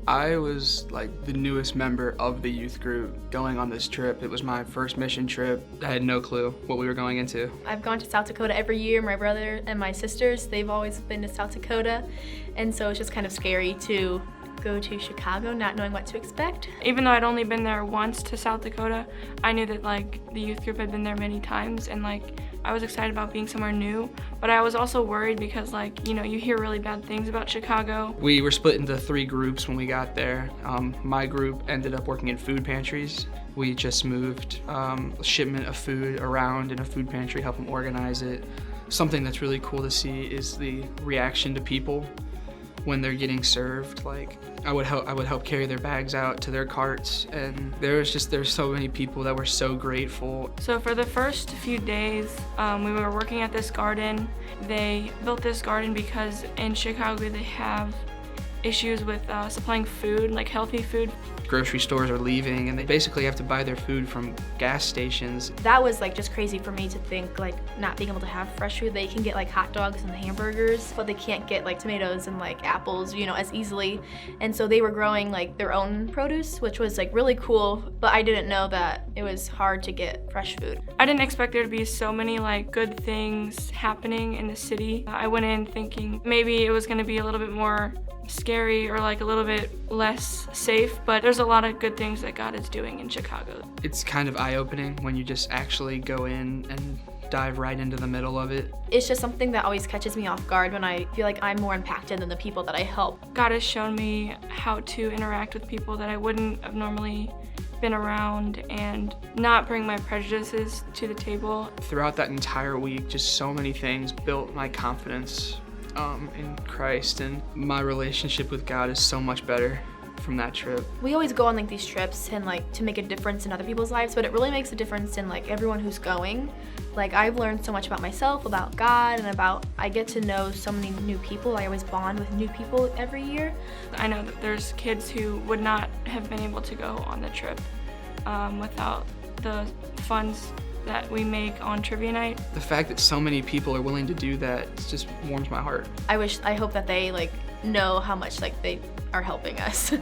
I was like the newest member of the youth group going on this trip. It was my first mission trip. I had no clue what we were going into. I've gone to South Dakota every year. My brother and my sisters, they've always been to South Dakota. And so it's just kind of scary to go to Chicago not knowing what to expect. Even though I'd only been there once to South Dakota, I knew that like the youth group had been there many times, and like I was excited about being somewhere new, but I was also worried because like, you know, you hear really bad things about Chicago. We were split into 3 groups when we got there. My group ended up working in food pantries. We just moved a shipment of food around in a food pantry, help them organize it. Something that's really cool to see is the reaction to people when they're getting served. Like I would help carry their bags out to their carts, and there's so many people that were so grateful. So for the first few days, we were working at this garden. They built this garden because in Chicago they have issues with supplying food, like healthy food. Grocery stores are leaving and they basically have to buy their food from gas stations. That was like just crazy for me to think, like not being able to have fresh food. They can get like hot dogs and hamburgers, but they can't get like tomatoes and like apples, you know, as easily. And so they were growing like their own produce, which was like really cool, but I didn't know that it was hard to get fresh food. I didn't expect there to be so many like good things happening in the city. I went in thinking maybe it was gonna be a little bit more scary or like a little bit less safe, but there's a lot of good things that God is doing in Chicago. It's kind of eye-opening when you just actually go in and dive right into the middle of it. It's just something that always catches me off guard when I feel like I'm more impacted than the people that I help. God has shown me how to interact with people that I wouldn't have normally been around and not bring my prejudices to the table. Throughout that entire week, just so many things built my confidence in Christ, and my relationship with God is so much better from that trip. We always go on like these trips and like to make a difference in other people's lives, but it really makes a difference in like everyone who's going. Like I've learned so much about myself, about God, and I get to know so many new people. I always bond with new people every year. I know that there's kids who would not have been able to go on the trip without the funds that we make on trivia night. The fact that so many people are willing to do that just warms my heart. I hope that they like know how much like they are helping us.